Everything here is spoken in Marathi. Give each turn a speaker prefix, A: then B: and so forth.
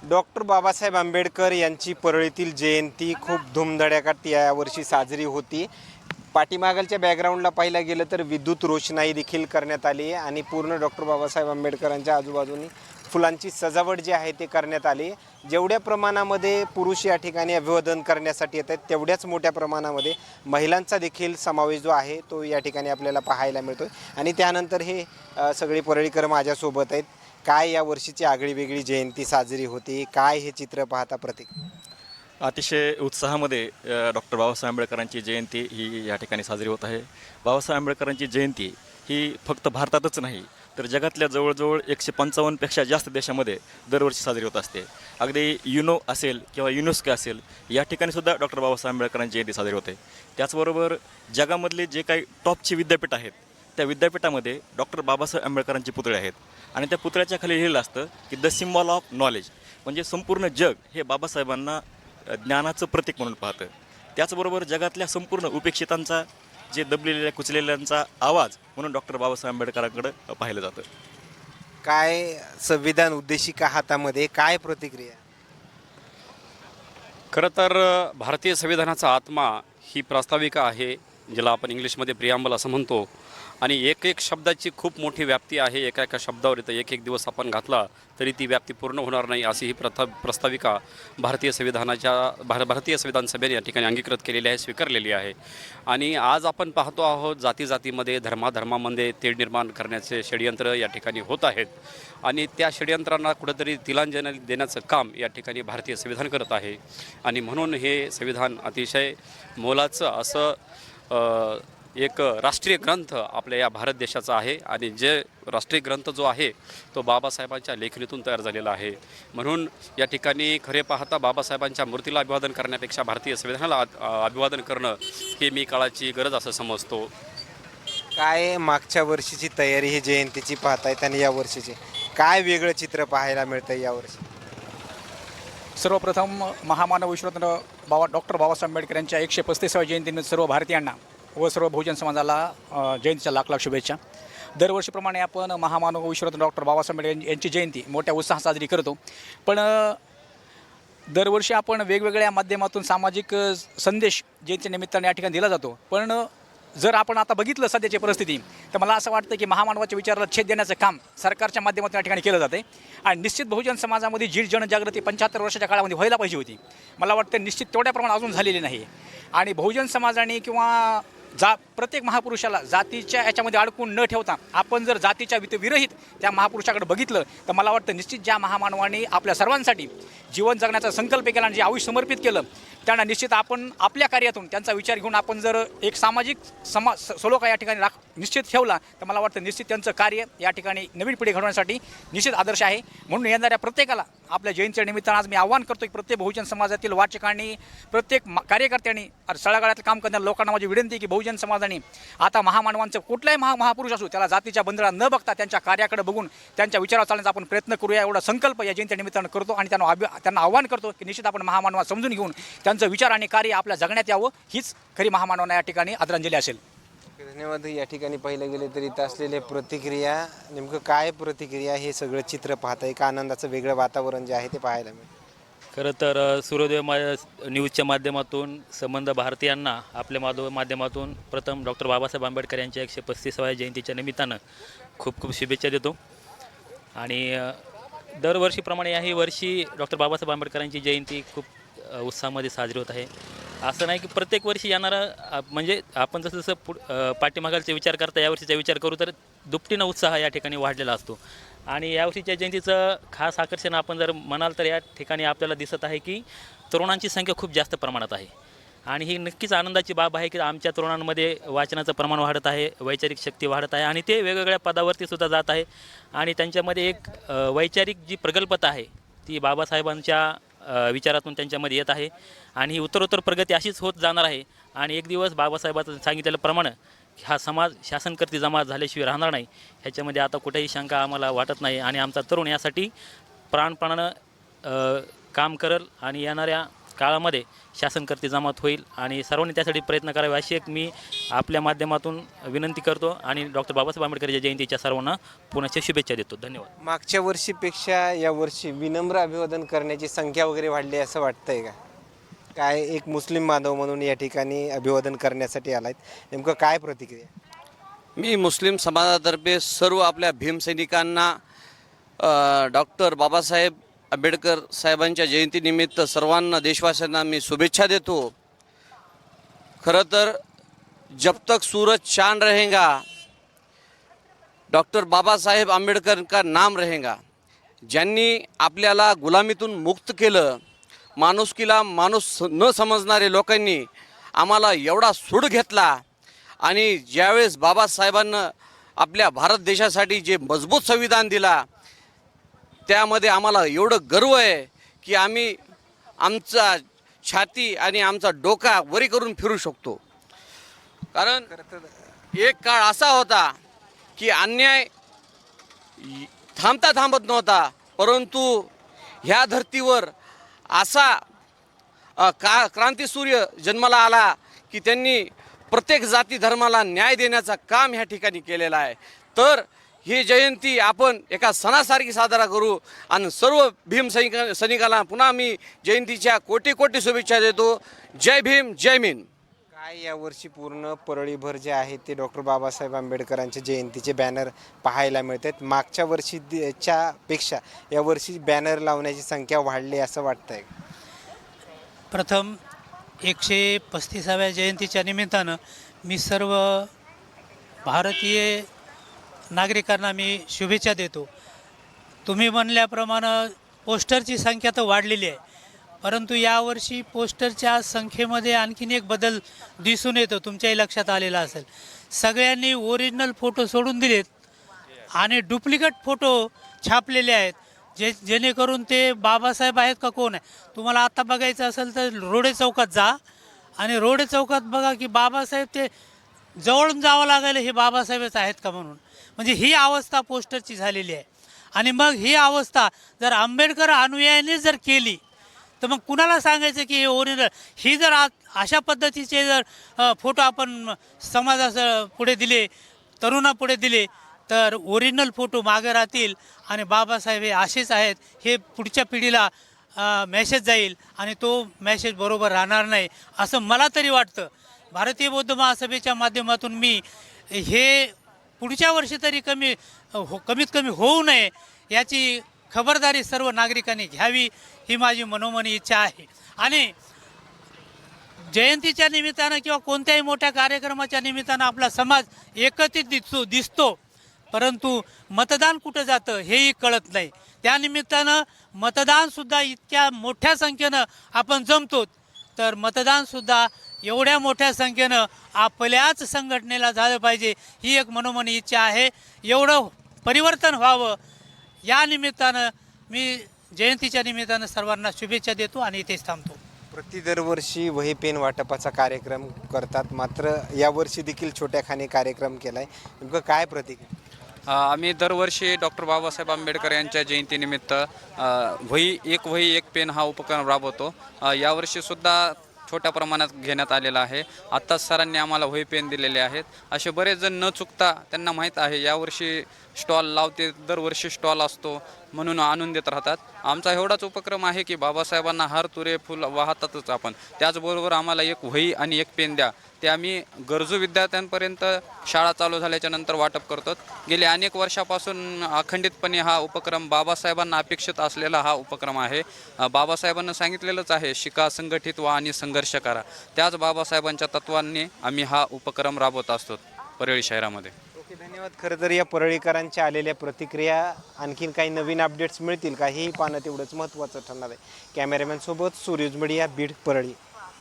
A: डॉक्टर बाबासाहेब आंबेडकर यांची परळीतील जयंती खूप धुमधडाक्यात यावर्षी साजरी होती. पाठीमागलच्या बॅकग्राऊंडला पाहिलं गेलं तर विद्युत रोषणाई देखील करण्यात आली आणि पूर्ण डॉक्टर बाबासाहेब आंबेडकरांच्या आजूबाजूनी फुलांची सजावट जी आहे ते करण्यात आली. जेवढ्या प्रमाणामध्ये पुरुष या ठिकाणी अभिवादन करण्यासाठी येत आहेत तेवढ्याच मोठ्या प्रमाणामध्ये महिलांचा देखील समावेश जो आहे तो या ठिकाणी आपल्याला पाहायला मिळतो. आणि त्यानंतर हे सगळे परळीकर माझ्यासोबत आहेत. काय या वर्षीची आगळी वेगळी जयंती साजरी होती, काय हे चित्र पाहता प्रतीक?
B: अतिशय उत्साहामध्ये डॉक्टर बाबासाहेब आंबेडकरांची जयंती ही या ठिकाणी साजरी होत आहे. बाबासाहेब आंबेडकरांची जयंती ही फक्त भारतातच नाही तर जगातल्या जवळजवळ 155पेक्षा जास्त देशामध्ये दरवर्षी साजरी होत असते. अगदी युनो असेल किंवा युनेस्को असेल या ठिकाणीसुद्धा डॉक्टर बाबासाहेब आंबेडकरांची जयंती साजरी होते. त्याचबरोबर जगामधले जे काही टॉपची विद्यापीठ आहेत त्या विद्यापीठामध्ये डॉक्टर बाबासाहेब आंबेडकरांचे पुतळे आहेत आणि त्या पुतळ्याच्या खाली लिहिलेलं असतं की द सिम्बॉल ऑफ नॉलेज, म्हणजे संपूर्ण जग हे बाबासाहेबांना ज्ञानाचं प्रतीक म्हणून पाहतं. त्याचबरोबर जगातल्या संपूर्ण उपेक्षितांचा, जे दबलेल्या कुचलेल्यांचा आवाज म्हणून डॉक्टर बाबासाहेब आंबेडकरांकडं पाहिलं जातं.
A: काय संविधान उद्देशिका हातामध्ये, काय प्रतिक्रिया?
C: खरं तर भारतीय संविधानाचा आत्मा ही प्रास्ताविका आहे, ज्याला आपण इंग्लिशमध्ये प्रिॲम्बल असं म्हणतो. आणि एक एक शब्दाची खूप मोठी व्याप्ती आहे. एका एका शब्दावर इथं एक एक दिवस आपण घातला तरी ती व्याप्ती पूर्ण होणार नाही, अशी ही प्रस्ताविका भारतीय संविधान सभेने या ठिकाणी अंगीकृत केलेली आहे, स्वीकारलेली आहे. आणि आज आपण पाहतो आहोत जातीजातीमध्ये, धर्माधर्मामध्ये तेढ निर्माण करण्याचे षडयंत्र या ठिकाणी होत आहेत. आणि त्या षडयंत्रांना कुठंतरी तिलांजली देण्याचं काम या ठिकाणी भारतीय संविधान करत आहे. आणि म्हणून हे संविधान अतिशय मोलाचं असं एक राष्ट्रीय ग्रंथ आपल्या या भारत देशाचा आहे. आणि जे राष्ट्रीय ग्रंथ जो आहे तो बाबासाहेबांच्या लेखणीतून तयार झालेला आहे. म्हणून या ठिकाणी खरे पाहता बाबासाहेबांच्या मूर्तीला अभिवादन करण्यापेक्षा भारतीय संविधानाला अभिवादन करणं ही मी काळाची गरज असं समजतो.
A: काय मागच्या वर्षीची तयारी ही जयंतीची पाहतायत आणि या वर्षीची काय वेगळं चित्र पाहायला मिळतं यावर्षी?
D: सर्वप्रथम महामानव विश्वरत्न डॉक्टर बाबासाहेब आंबेडकर यांच्या 135व्या जयंतीनिमित्त सर्व भारतीयांना व सर्व बहुजन समाजाला जयंतीच्या लाख लाख शुभेच्छा. दरवर्षीप्रमाणे आपण महामानव विश्वरत्न डॉक्टर बाबासाहेब आंबेडकर यांची जयंती मोठ्या उत्साहात साजरी करतो. पण दरवर्षी आपण वेगवेगळ्या माध्यमातून सामाजिक संदेश जयंतीच्या निमित्ताने या ठिकाणी दिला जातो. पण जर आपण आता बघितलं सध्याची परिस्थिती तर मला असं वाटतं की महामानवाच्या विचाराला छेद देण्याचं काम सरकारच्या माध्यमातून या ठिकाणी केलं जाते. आणि निश्चित बहुजन समाजामध्ये जनजागृती 75 वर्षाच्या काळामध्ये व्हायला पाहिजे होती. मला वाटतं निश्चित तेवढ्या प्रमाणात अजून झालेली नाही. आणि बहुजन समाजाने किंवा प्रत्येक महापुरुषाला जातीच्या याच्यामध्ये अडकून न ठेवता आपण जर जातीच्या विरहित त्या महापुरुषाकडे बघितलं तर मला वाटतं निश्चित ज्या महामानवाने आपल्या सर्वांसाठी जीवन जगण्याचा संकल्प केला आणि जे आयुष्य समर्पित केलं त्यांना निश्चित आपण आपल्या कार्यातून त्यांचा विचार घेऊन आपण जर एक सामाजिक सलोखा या ठिकाणी निश्चित ठेवला तर मला वाटतं निश्चित त्यांचं कार्य या ठिकाणी नवीन पिढी घडवण्यासाठी निश्चित आदर्श आहे. म्हणून येणाऱ्या प्रत्येकाला आपल्या जयंतीच्या निमित्तानं आज मी आवाहन करतो की प्रत्येक बहुजन समाजातील वाचकांनी, प्रत्येक कार्यकर्त्यांनी, तळागाळातलं काम करणाऱ्या लोकांना माझी विनंती की बहुजन समाजाने आता महामानवांचं कुठलाही महापुरुष असू त्याला जातीच्या बंधनात न बघता त्यांच्या कार्याकडे बघून त्यांच्या विचारावर चालण्याचा आपण प्रयत्न करूया, एवढा संकल्प या जयंतीच्या निमित्तानं करतो. आणि त्यांना आवाहन करतो की निश्चित आपण महामानवा समजून घेऊन त्यांचं विचार आणि कार्य आपल्या जगण्यात यावं, हीच खरी महामानवांना या ठिकाणी आदरांजली असेल.
A: धन्यवाद. या ठिकाणी पाहिलं गेले तर इथं असलेल्या प्रतिक्रिया, नेमकं काय प्रतिक्रिया, हे सगळं चित्र पाहता एक आनंदाचं वेगळं वातावरण जे आहे ते पाहायला मिळतं.
E: खरं तर सूर्योदय न्यूजच्या माध्यमातून संबंध भारतीयांना आपल्या माध्यमातून प्रथम डॉक्टर बाबासाहेब आंबेडकर यांच्या 135व्या जयंतीच्या निमित्तानं खूप खूप शुभेच्छा देतो. आणि दरवर्षीप्रमाणे याही वर्षी डॉक्टर बाबासाहेब आंबेडकरांची जयंती खूप उत्साहामध्ये साजरी होत आहे. असं नाही की प्रत्येक वर्षी येणारा म्हणजे आपण जसं जसं पाठीमागालचा विचार करता यावर्षीचा विचार करू तर दुपटीनं उत्साह या ठिकाणी वाढलेला असतो. आणि यावर्षीच्या जयंतीचं खास आकर्षण आपण जर म्हणाल तर या ठिकाणी आपल्याला दिसत आहे की तरुणांची संख्या खूप जास्त प्रमाणात आहे. आणि ही नक्कीच आनंदाची बाब आहे की आमच्या तरुणांमध्ये वाचनाचं प्रमाण वाढत आहे, वैचारिक शक्ती वाढत आहे आणि ते वेगवेगळ्या पदावरती सुद्धा जात आहे. आणि त्यांच्यामध्ये एक वैचारिक जी प्रगल्भता आहे ती बाबासाहेबांच्या विचारातून त्यांच्यामध्ये येत आहे. आणि ही उत्तरोत्तर प्रगती अशीच होत जाणार आहे. आणि एक दिवस बाबासाहेबांचं सांगितलेल्याप्रमाणे हा समाज शासनकर्ती जमा झाल्याशिवाय राहणार नाही, ह्याच्यामध्ये आता कुठेही शंका आम्हाला वाटत नाही. आणि आमचा तरुण यासाठी प्राणपणानं काम करेल आणि येणाऱ्या काळामध्ये शासनकर्ते जमात होईल आणि सर्वांनी त्यासाठी प्रयत्न करावे अशी एक मी आपल्या माध्यमातून विनंती करतो आणि डॉक्टर बाबासाहेब आंबेडकर जयंतीच्या सर्वांना पुण्याच्या शुभेच्छा देतो. धन्यवाद.
A: मागच्या वर्षीपेक्षा यावर्षी विनम्र अभिवादन करण्याची संख्या वगैरे वाढली असं वाटतंय का? काय एक मुस्लिम बांधव म्हणून या ठिकाणी अभिवादन करण्यासाठी आलायत, नेमकं काय प्रतिक्रिया?
F: मी मुस्लिम समाजातर्फे सर्व आपल्या भीमसैनिकांना डॉक्टर बाबासाहेब आंबेडकर साहेबांच्या जयंतीनिमित्त सर्वांना देशवासियांना मी शुभेच्छा देतो. खरं तर जब तक सूरज चांद रहेगा डॉक्टर बाबासाहेब आंबेडकर का नाम रहेगा. ज्यांनी आपल्याला गुलामीतून मुक्त केलं, माणुसकीला माणूस न समजणारे लोकांनी आम्हाला एवढा सूड घेतला आणि ज्यावेळेस बाबासाहेबांना आपल्या भारत देशासाठी जे मजबूत संविधान दिला त्यामध्ये आम्हाला एवढं गर्व आहे की आम्ही आमचा छाती आणि आमचा डोका वरी करून फिरू शकतो. कारण एक काळ असा होता की अन्याय थांबत नव्हता, परंतु ह्या धर्तीवर असा क्रांतीसूर्य जन्माला आला की त्यांनी प्रत्येक जाती धर्माला न्याय देण्याचा काम ह्या ठिकाणी केलेला आहे. तर ही जयंती आपण एका सणासारखी साजरा करू आणि सर्व सैनिकाला पुन्हा मी जयंतीच्या कोटी कोटी शुभेच्छा देतो. जय भीम, जय मीन.
A: काय यावर्षी पूर्ण परळीभर जे आहे ते डॉक्टर बाबासाहेब आंबेडकरांच्या जयंतीचे बॅनर पाहायला मिळतात. मागच्या वर्षीच्या पेक्षा यावर्षी बॅनर लावण्याची संख्या वाढली असं वाटतंय?
G: प्रथम 135व्या जयंतीच्या निमित्तानं मी सर्व भारतीय नागरिकांना मी शुभेच्छा देतो. तुम्ही म्हणल्याप्रमाणे पोस्टरची संख्या तर वाढलेली आहे, परंतु यावर्षी पोस्टरच्या संख्येमध्ये आणखीन एक बदल दिसून येतो. तुमच्याही लक्षात आलेला असेल, सगळ्यांनी ओरिजिनल फोटो सोडून दिलेत आणि डुप्लिकेट फोटो छापलेले आहेत, जेणेकरून ते बाबासाहेब आहेत का कोण आहे. तुम्हाला आता बघायचं असेल तर रोडे चौकात जा आणि रोडे चौकात बघा की बाबासाहेब ते जवळून जावं लागेल हे बाबासाहेबच आहेत का म्हणून. म्हणजे ही अवस्था पोस्टरची झालेली आहे. आणि मग ही अवस्था जर आंबेडकर अनुयायांनी जर केली तर मग कुणाला सांगायचं की हे ओरिजिनल. ही जर अशा पद्धतीचे जर फोटो आपण समाजाचं पुढे दिले, तरुणापुढे दिले, तर ओरिजिनल फोटो मागे राहतील आणि बाबासाहेब हे असेच आहेत हे पुढच्या पिढीला मेसेज जाईल आणि तो मेसेज बरोबर राहणार नाही असं मला तरी वाटतं. भारतीय बौद्ध महासभेच्या माध्यमातून मी हे पुढच्या वर्षी तरी कमीत कमी होऊ नये याची खबरदारी सर्व नागरिकांनी घ्यावी ही माझी मनोमनी इच्छा आहे. आणि जयंतीच्या निमित्तानं किंवा कोणत्याही मोठ्या कार्यक्रमाच्या निमित्तानं आपला समाज एकत्रित दिसतो, परंतु मतदान कुठं जातं हेही कळत नाही. त्यानिमित्तानं मतदानसुद्धा इतक्या मोठ्या संख्येनं आपण जमतो, तर मतदानसुद्धा एवढ्या मोठ्या संख्येनं आपल्याच संघटनेला झालं पाहिजे ही एक मनोमनी इच्छा आहे. एवढं परिवर्तन व्हावं या निमित्तानं मी जयंतीच्या निमित्तानं सर्वांना शुभेच्छा देतो आणि इथेच थांबतो.
A: दरवर्षी वही पेन वाटपाचा कार्यक्रम करतात, मात्र यावर्षी देखील छोट्या खाणी कार्यक्रम केला आहे, नेमकं काय प्रतिक्रिया?
H: आम्ही दरवर्षी डॉक्टर बाबासाहेब आंबेडकर यांच्या जयंतीनिमित्त वही एक पेन हा उपक्रम राबवतो. यावर्षीसुद्धा छोट्या प्रमाणात घेण्यात आलेला आहे. आत्ताच सरांनी आम्हाला वही पेन दिलेले आहेत. असे बरेच जण न चुकता त्यांना माहीत आहे यावर्षी स्टॉल लावते, दरवर्षी स्टॉल असतो म्हणून आणून देत राहतात. आमचा एवढाच उपक्रम आहे की बाबासाहेबांना हार तुरे फुल वाहतातच आपण, त्याचबरोबर आम्हाला एक वही आणि एक पेन द्या. ते आम्ही गरजू विद्यार्थ्यांपर्यंत शाळा चालू झाल्याच्या नंतर वाटप करतो. गेले अनेक वर्षापासून अखंडितपणे हा उपक्रम बाबासाहेबांना अपेक्षित असलेला हा उपक्रम आहे. बाबासाहेबांना सांगितलेलंच आहे, शिका, संघटित व्हा आणि संघर्ष करा. त्याच बाबासाहेबांच्या तत्वांनी आम्ही हा उपक्रम राबवत असतो परळी शहरामध्ये.
A: ओके, धन्यवाद. खरं तर या परळीकरांच्या आलेल्या प्रतिक्रिया, आणखीन काही नवीन अपडेट्स मिळतील का हेही पाहणं तेवढंच महत्त्वाचं ठरणार आहे. कॅमेरामॅनसोबत सूर्यज मीडिया, बीड, परळी.